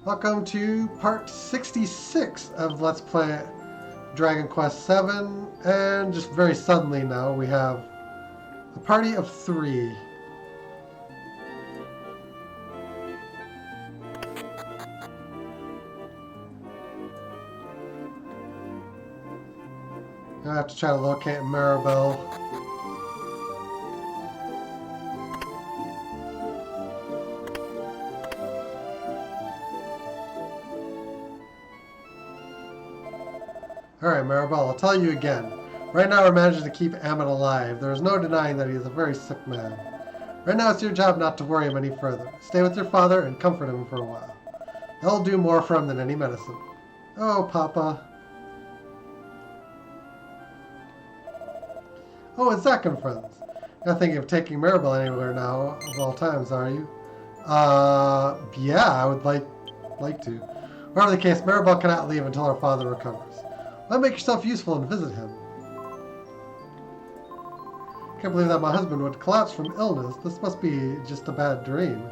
Welcome to part 66 of Let's Play Dragon Quest VII, and just very suddenly now we have a party of 3. I have to try to locate Maribel. Alright, Maribel, I'll tell you again. Right now we're managing to keep Amit alive. There is no denying that he is a very sick man. Right now it's your job not to worry him any further. Stay with your father and comfort him for a while. That'll do more for him than any medicine. Oh, Papa. Oh, it's Zack and friends. You're not thinking of taking Maribel anywhere now of all times, are you? Yeah, I would like to. Whatever the case, Maribel cannot leave until her father recovers. Why make yourself useful and visit him? Can't believe that my husband would collapse from illness. This must be just a bad dream.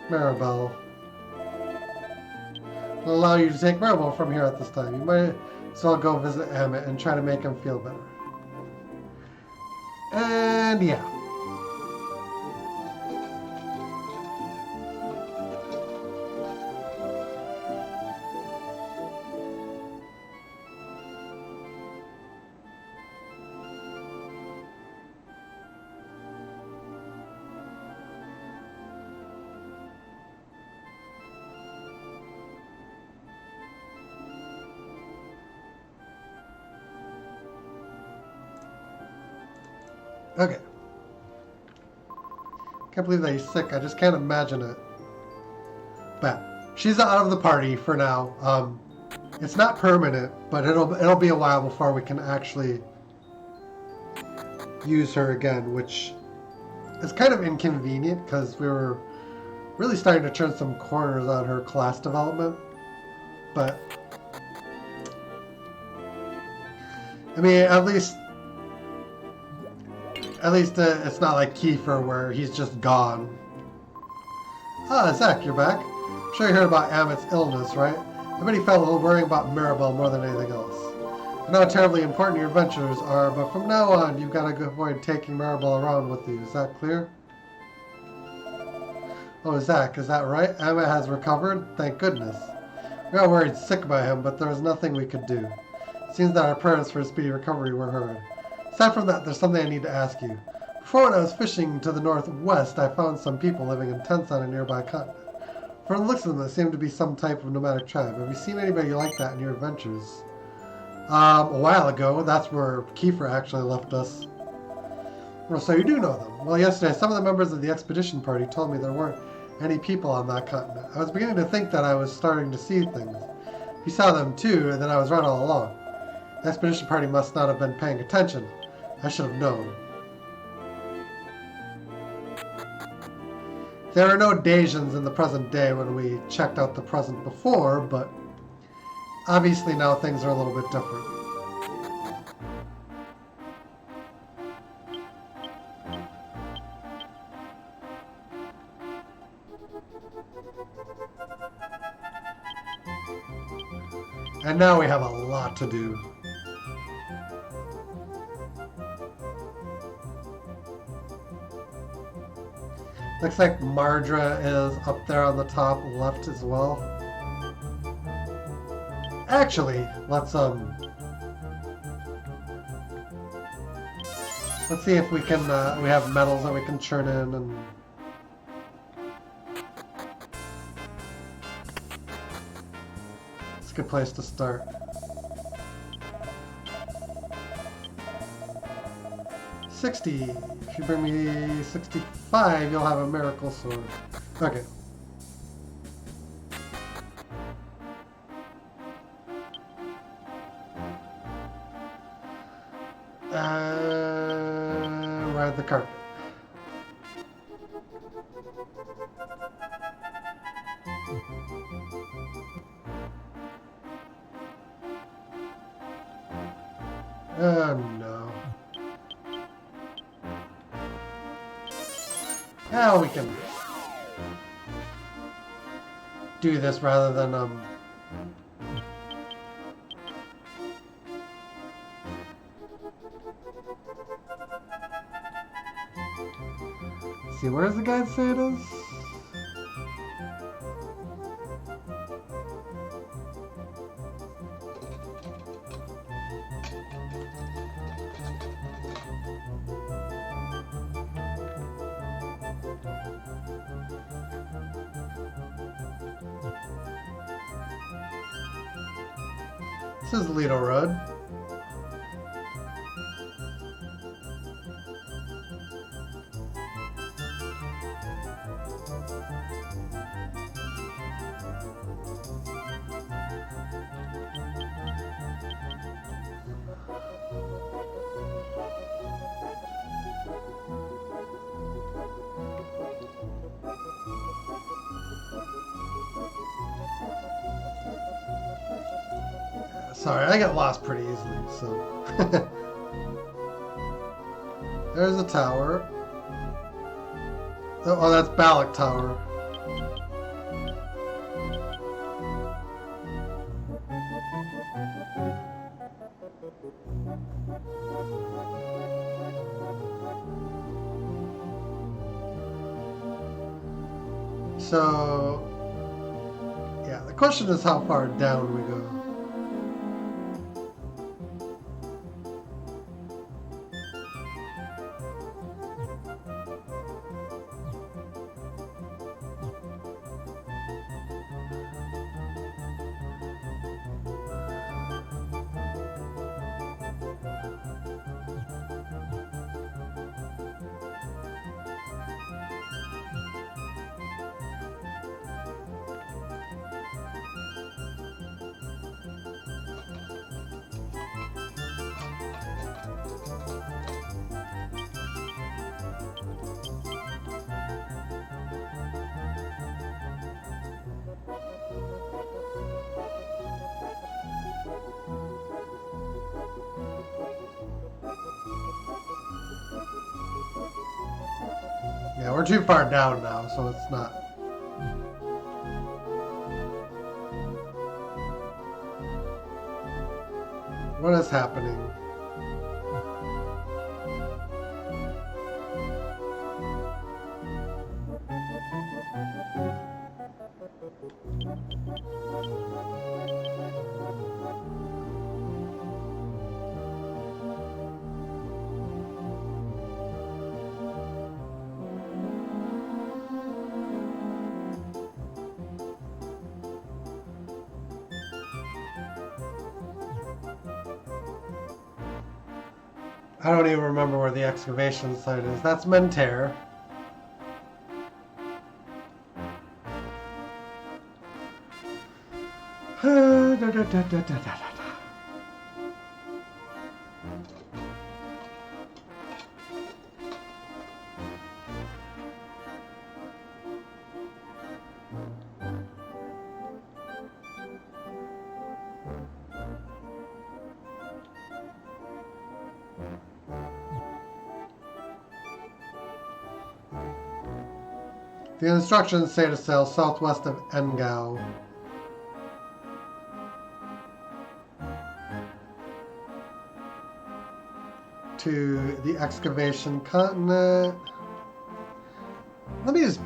Maribel. I'll allow you to take Maribel from here at this time. You might as well go visit Amit and try to make him feel better. And yeah. Okay. Can't believe that he's sick. I just can't imagine it. But she's out of the party for now. It's not permanent, but it'll be a while before we can actually use her again, which is kind of inconvenient because we were really starting to turn some corners on her class development. But I mean, at least it's not like Kiefer where he's just gone. Ah, Zack, you're back. I'm sure you heard about Amit's illness, right? I bet he felt worrying about Maribel more than anything else. I know how terribly important your adventures are, but from now on, you've got to avoid taking Maribel around with you. Is that clear? Oh, Zack, is that right? Amit has recovered? Thank goodness. We got worried sick by him, but there was nothing we could do. It seems that our prayers for his speedy recovery were heard. Aside from that, there's something I need to ask you. Before, when I was fishing to the northwest, I found some people living in tents on a nearby continent. From the looks of them, they seem to be some type of nomadic tribe. Have you seen anybody like that in your adventures? A while ago. That's where Kiefer actually left us. Well, so you do know them. Well, yesterday, some of the members of the expedition party told me there weren't any people on that continent. I was beginning to think that I was starting to see things. You saw them too, and then I was right all along. The expedition party must not have been paying attention. I should have known. There are no Dejans in the present day when we checked out the present before, but obviously now things are a little bit different. And now we have a lot to do. Looks like Mardra is up there on the top left as well. Actually, let's see if we can we have metals that we can churn in, and it's a good place to start. $60. If you bring me 65, you'll have a miracle sword. Okay. Ride the carpet. Oh no. Now we can do this rather than see, where does the guide say it is? This is Lido Road. Sorry, I get lost pretty easily, so. There's a tower. Oh, that's Balak Tower. So, yeah, the question is how far down we go. Yeah, we're too far down now, so it's not. What is happening? I don't even remember where the excavation site is. That's Mentere. The instructions say to sail southwest of Engao. To the excavation continent. Let me just...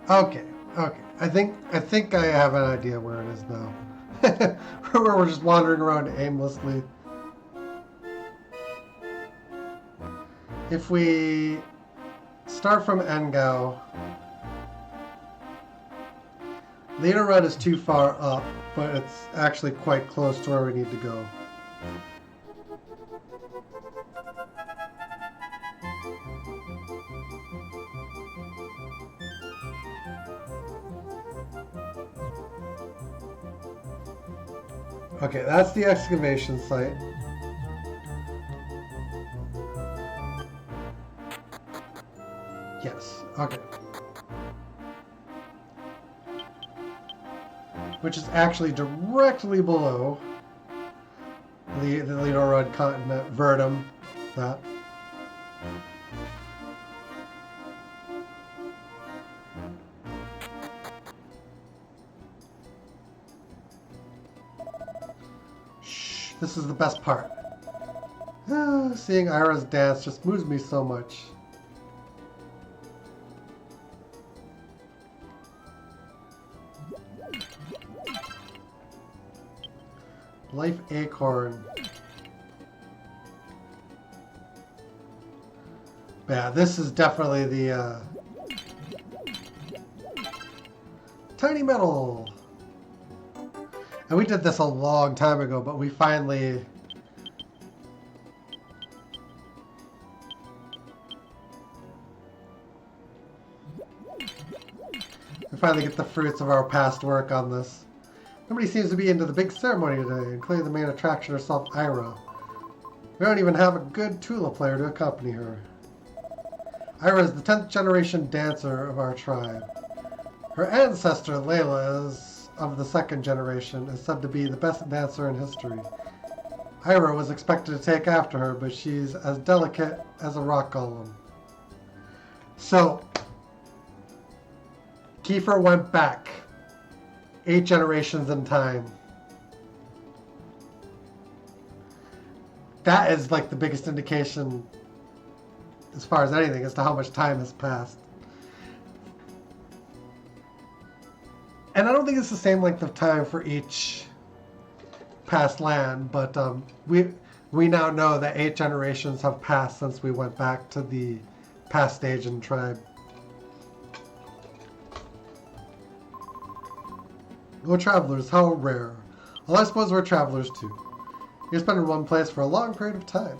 Okay. I think I have an idea where it is now. Where we're just wandering around aimlessly. If we Start from Engao. Lena Run is too far up, but it's actually quite close to where we need to go. Okay, that's the excavation site. Yes, okay. Which is actually directly below the Lena Run continent, Verdum, that. Shh, this is the best part. Seeing Ira's dance just moves me so much. Life Acorn. Yeah, this is definitely the Tiny Metal. And we did this a long time ago, but we finally get the fruits of our past work on this. Nobody seems to be into the big ceremony today, including the main attraction herself, Ira. We don't even have a good Tula player to accompany her. Ira is the 10th generation dancer of our tribe. Her ancestor, Layla, is of the 2nd generation, is said to be the best dancer in history. Ira was expected to take after her, but she's as delicate as a rock golem. So, Kiefer went back 8 generations in time. That is like the biggest indication, as far as anything, as to how much time has passed. And I don't think it's the same length of time for each past land, but we now know that 8 generations have passed since we went back to the past Dejan Tribe. Oh, travelers, how rare. Well, I suppose we're travelers too. You've been in one place for a long period of time.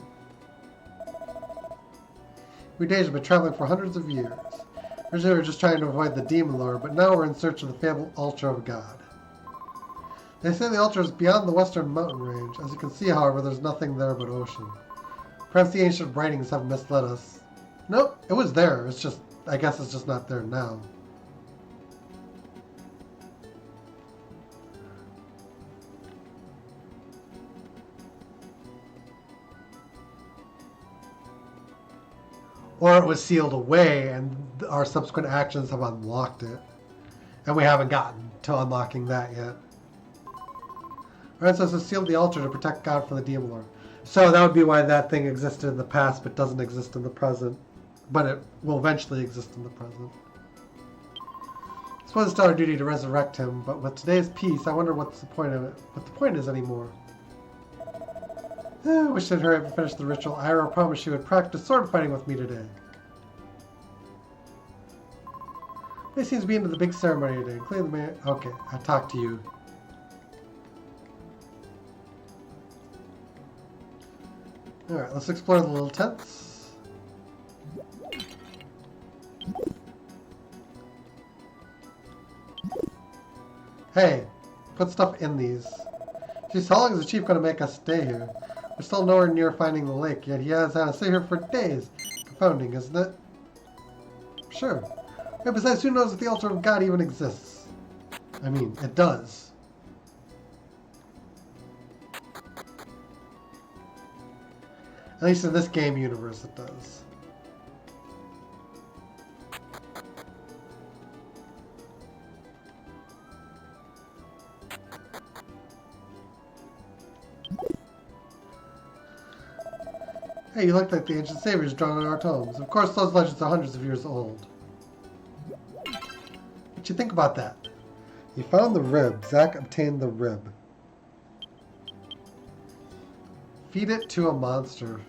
We Dejan have been traveling for hundreds of years. Originally we were just trying to avoid the demon lore, but now we're in search of the fabled altar of God. They say the altar is beyond the western mountain range. As you can see, however, there's nothing there but ocean. Perhaps the ancient writings have misled us. Nope, it was there. It's just, I guess it's just not there now. Or it was sealed away and our subsequent actions have unlocked it. And we haven't gotten to unlocking that yet. Our ancestors sealed the altar to protect God from the demon lord. So that would be why that thing existed in the past but doesn't exist in the present. But it will eventually exist in the present. I suppose it's still our duty to resurrect him, but with today's peace, I wonder what's the point of it. What the point is anymore. I wish I'd hurry up and finish the ritual. Ira promised she would practice sword fighting with me today. They seems to be into the big ceremony today. Including the man. Okay, I talked to you. Alright, let's explore the little tents. Hey, put stuff in these. Geez, how long is the chief going to make us stay here? We're still nowhere near finding the lake, yet he has had us stay here for days. Confounding, isn't it? Sure. Yeah, besides, who knows if the altar of God even exists? I mean, it does. At least in this game universe, it does. Hey, you look like the ancient saviors drawn on our tomes. Of course, those legends are hundreds of years old. What you think about that? You found the rib. Zack obtained the rib. Feed it to a monster.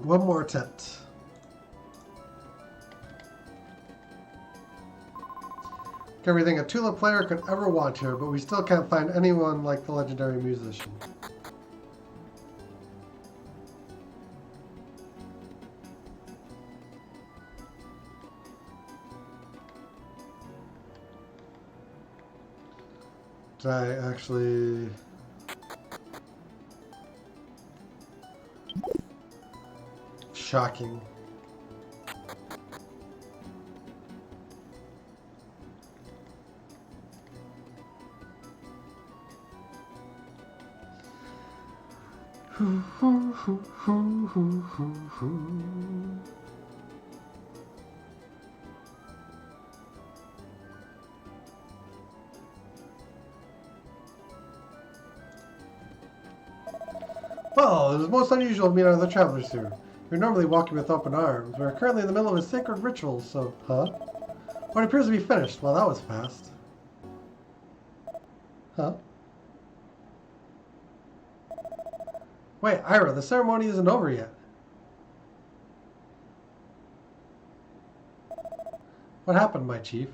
One more tent. Everything a tulip player could ever want here, but we still can't find anyone like the legendary musician. Did I actually... Shocking. Well, it is most unusual to meet other travelers here. We're normally walking with open arms. We're currently in the middle of a sacred ritual, so... Huh? Well, it appears to be finished. Well, that was fast. Huh? Wait, Ira, the ceremony isn't over yet. What happened, my chief?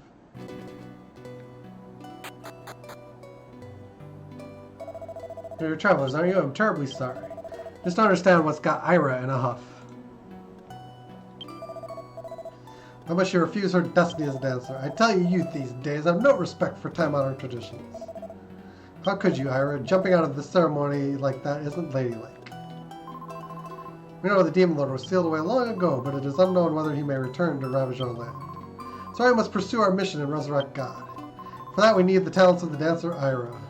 You're travelers, aren't you? I'm terribly sorry. Just don't understand what's got Ira in a huff. How much she refused her destiny as a dancer. I tell you, youth these days have no respect for time-honored traditions. How could you, Ira? Jumping out of the ceremony like that isn't ladylike. We know the Demon Lord was sealed away long ago, but it is unknown whether he may return to ravage our land. So we must pursue our mission and resurrect God. For that we need the talents of the dancer Ira.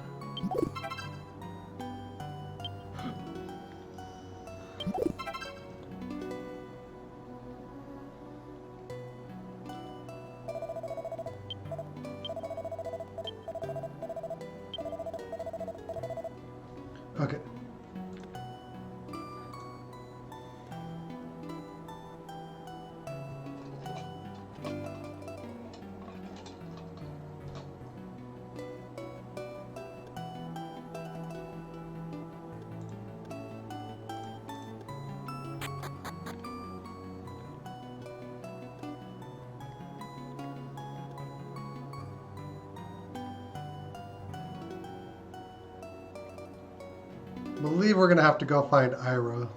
Okay. I believe we're gonna have to go find Ira.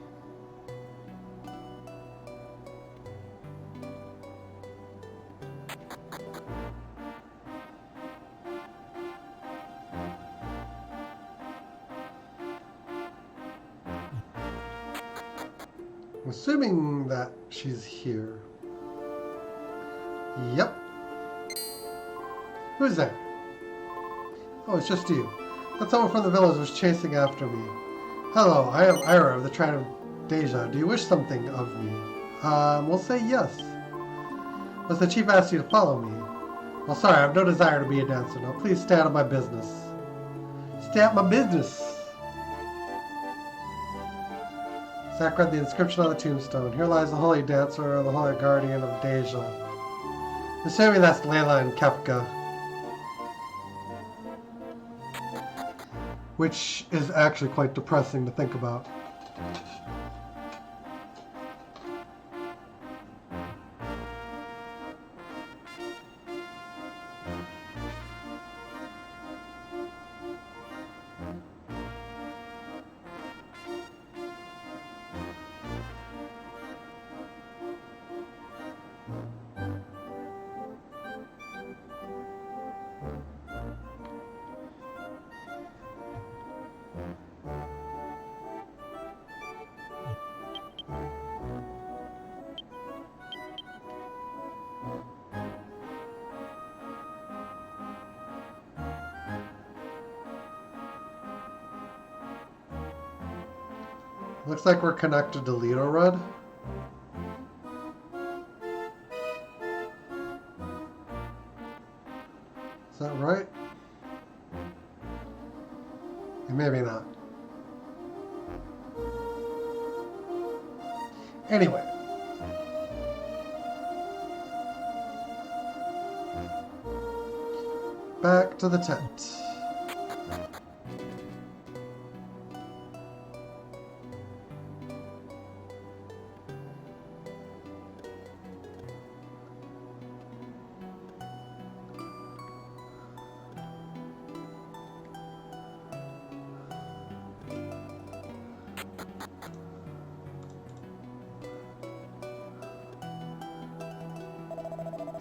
I'm assuming that she's here. Yep. Who's that? Oh, it's just you. That someone from the village was chasing after me. Hello, I am Ira of the Tribe of Deja. Do you wish something of me? We'll say yes. Unless the chief asked you to follow me. Well, sorry, I have no desire to be a dancer. Now, please stay out of my business. Stay out of my business. Zach read the inscription on the tombstone. Here lies the holy dancer, or the holy guardian of Deja. Assuming that's Layla and Kefka. Which is actually quite depressing to think about. Looks like we're connected to Lido Rud. Is that right? Maybe not. Anyway. Back to the tent.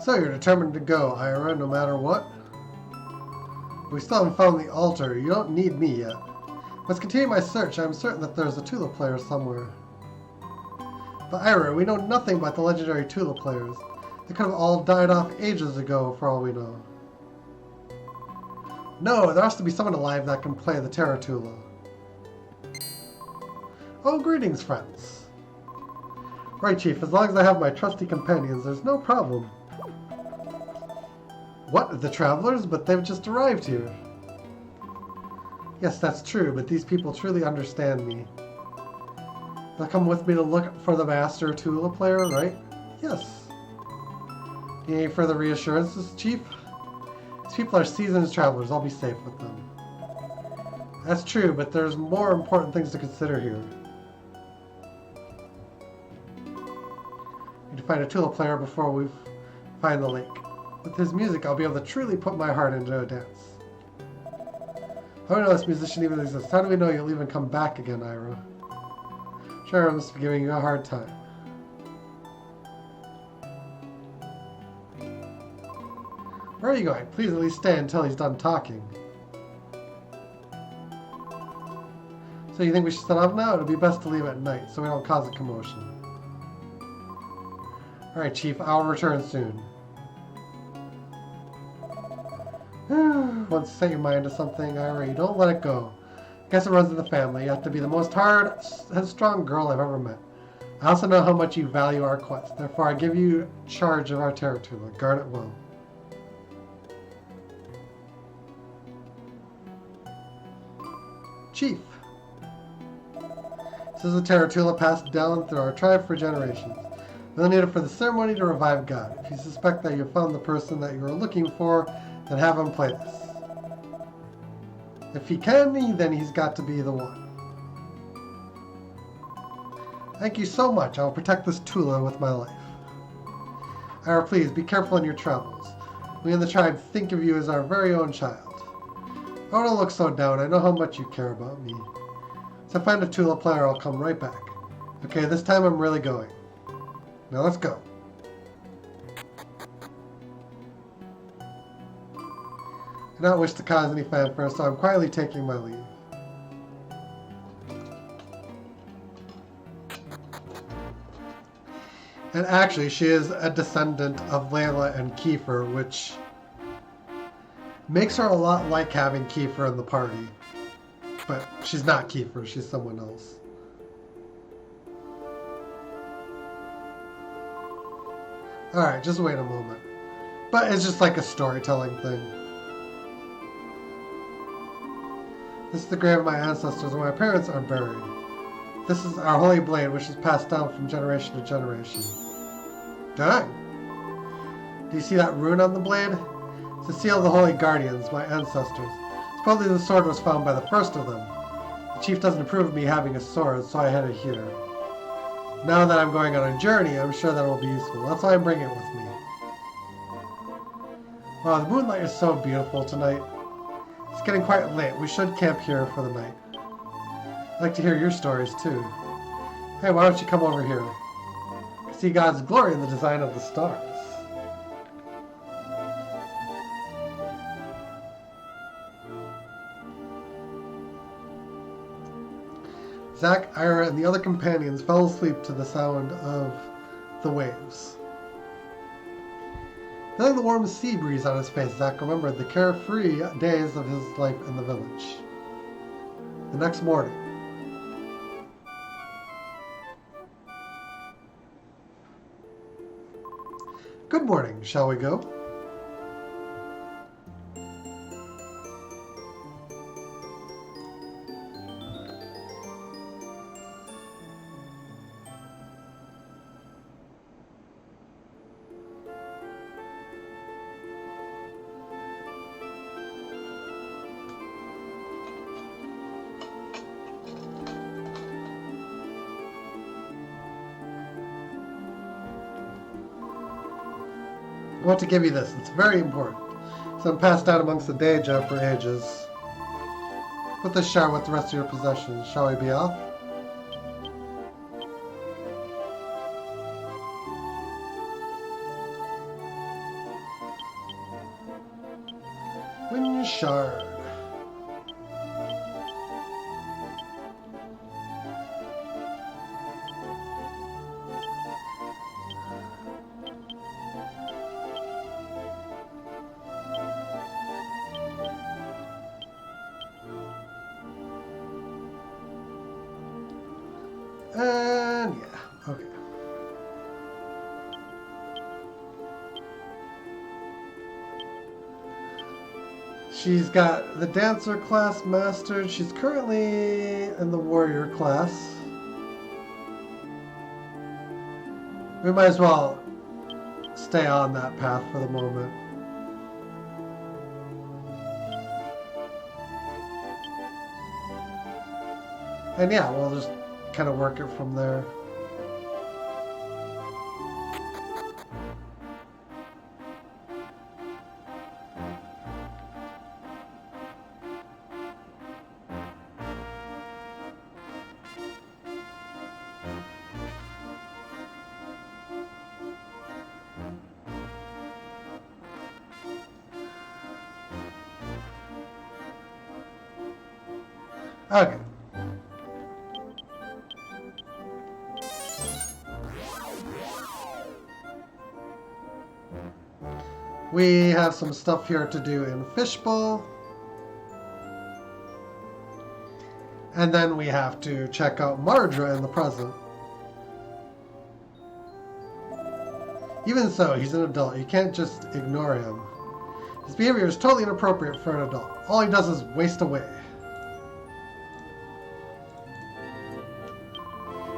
So you're determined to go, Ira, no matter what? We still haven't found the altar. You don't need me yet. Let's continue my search. I'm certain that there's a Tula player somewhere. But Ira, we know nothing about the legendary Tula players. They could have all died off ages ago, for all we know. No, there has to be someone alive that can play the Terra Tula. Oh, greetings, friends. Right, Chief, as long as I have my trusty companions, there's no problem. What, the travelers? But they've just arrived here. Yes, that's true, but these people truly understand me. They'll come with me to look for the Master Tula player, right? Yes. Any further reassurances, Chief? These people are seasoned travelers. I'll be safe with them. That's true, but there's more important things to consider here. We need to find a Tula player before we find the lake. With his music, I'll be able to truly put my heart into a dance. How do we know this musician even exists? How do we know you'll even come back again, Ira? Sure, I must be giving you a hard time. Where are you going? Please at least stay until he's done talking. So you think we should set off now? It would be best to leave at night, so we don't cause a commotion. Alright, Chief, I'll return soon. Once you set your mind to something, Ira, you don't let it go. I guess it runs in the family. You have to be the most hard, headstrong girl I've ever met. I also know how much you value our quest. Therefore, I give you charge of our territory. Guard it well. Chief. This is a Terra Tula passed down through our tribe for generations. We'll need it for the ceremony to revive God. If you suspect that you found the person that you are looking for, then have him play this. If he can, then he's got to be the one. Thank you so much. I will protect this Tula with my life. Ira, please, be careful in your travels. We in the tribe think of you as our very own child. Oh, don't look so down. I know how much you care about me. So if I find a Tula player, I'll come right back. Okay, this time I'm really going. Now let's go. I do not wish to cause any fanfare, so I'm quietly taking my leave. And actually, she is a descendant of Layla and Kiefer, which makes her a lot like having Kiefer in the party. But she's not Kiefer, she's someone else. Alright, just wait a moment. But it's just like a storytelling thing. This is the grave of my ancestors where my parents are buried. This is our holy blade, which is passed down from generation to generation. Dang! Do you see that rune on the blade? It's the seal of the holy guardians, my ancestors. Supposedly the sword was found by the first of them. The chief doesn't approve of me having a sword, so I had it here. Now that I'm going on a journey, I'm sure that it will be useful. That's why I'm bringing it with me. Wow, the moonlight is so beautiful tonight. It's getting quite late. We should camp here for the night. I'd like to hear your stories, too. Hey, why don't you come over here? See God's glory in the design of the stars. Zack, Ira, and the other companions fell asleep to the sound of the waves. Feeling the warm sea breeze on his face, Zack remembered the carefree days of his life in the village. The next morning. Good morning, shall we go? I want to give you this. It's very important. It's been passed down amongst the Deja for ages. Put this shard with the rest of your possessions. Shall we be off? shard. And yeah, okay. She's got the dancer class mastered. She's currently in the warrior class. We might as well stay on that path for the moment. And yeah, we'll just kind of work it from there. Okay. We have some stuff here to do in Fishbowl. And then we have to check out Mardra in the present. Even so, he's an adult. You can't just ignore him. His behavior is totally inappropriate for an adult. All he does is waste away.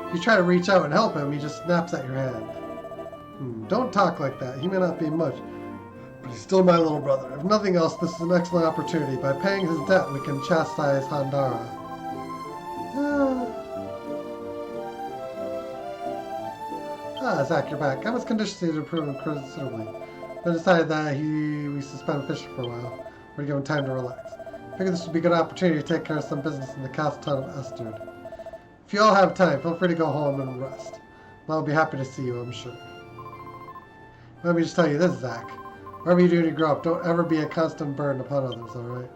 If you try to reach out and help him, he just snaps at your hand. Don't talk like that. He may not be much, but he's still my little brother. If nothing else, this is an excellent opportunity. By paying his debt, we can chastise Handara. Zach, you're back. I was conditioned to improve him considerably. I decided that we suspend fishing for a while. We're given time to relax. I figured this would be a good opportunity to take care of some business in the castle town of Esterd. If you all have time, feel free to go home and rest. I'll be happy to see you, I'm sure. Let me just tell you this, Zach. Whatever you do to grow up, don't ever be a constant burden upon others, alright?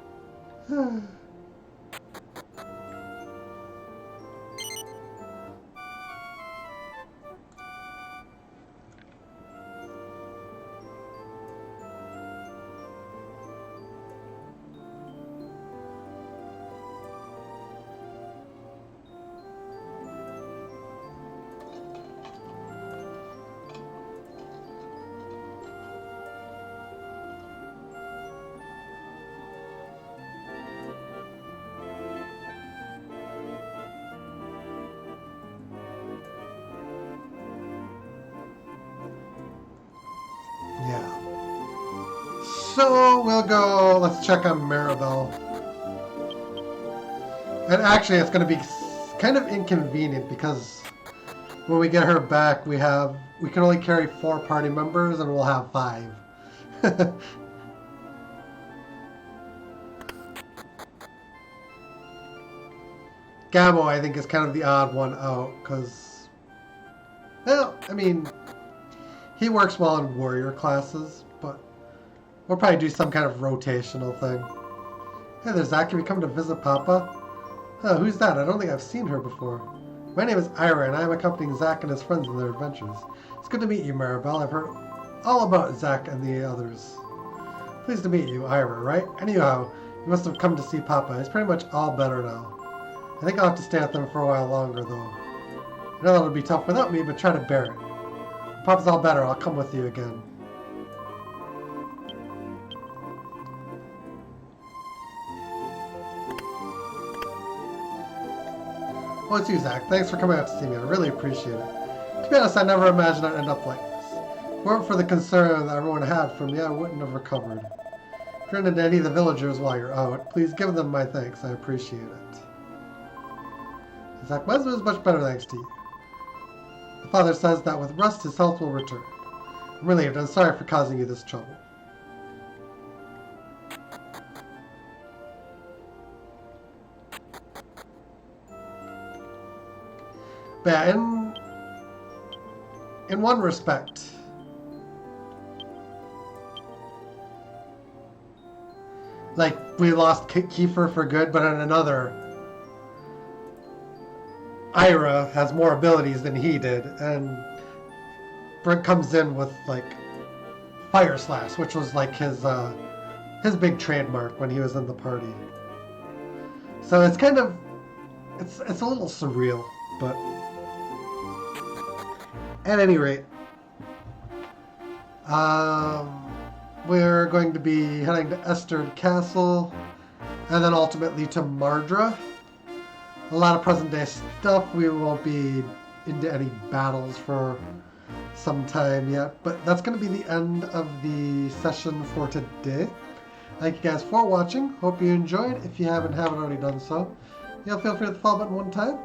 Yeah. So we'll go, let's check on Maribel. And actually it's going to be kind of inconvenient because when we get her back, we can only carry 4 party members and we'll have 5. Gabo, I think, is kind of the odd one out because, well, I mean, he works well in warrior classes, but we'll probably do some kind of rotational thing. Hey there, Zach. Have you come to visit Papa? Oh, who's that? I don't think I've seen her before. My name is Ira, and I am accompanying Zach and his friends in their adventures. It's good to meet you, Maribel. I've heard all about Zach and the others. Pleased to meet you, Ira, right? Anyhow, you must have come to see Papa. He's pretty much all better now. I think I'll have to stay with them for a while longer, though. I know that'll be tough without me, but try to bear it. When Papa's all better, I'll come with you again. Oh, it's you, Zach. Thanks for coming out to see me. I really appreciate it. To be honest, I never imagined I'd end up like this. If it weren't for the concern that everyone had for me, I wouldn't have recovered. If you're into any of the villagers while you're out, please give them my thanks. I appreciate it. Zach, my husband is much better thanks to you. The father says that with rest, his health will return. I'm relieved. I'm sorry for causing you this trouble. But yeah, in one respect, Like, we lost Kiefer for good, but in another, Ira has more abilities than he did, and Brent comes in with, like, Fire Slash, which was, like, his big trademark when he was in the party. So it's kind of, it's a little surreal, but at any rate, we're going to be heading to Esterd Castle, and then ultimately to Mardra. A lot of present day stuff. We won't be into any battles for some time yet, but that's going to be the end of the session for today. Thank you guys for watching. Hope you enjoyed. If you haven't already done so, feel free to hit the follow button one time,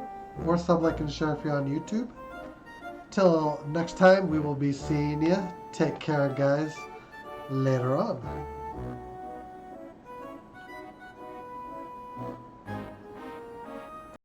or sub, like, and share if you're on YouTube. Till next time, we will be seeing you. Take care, guys. Later on.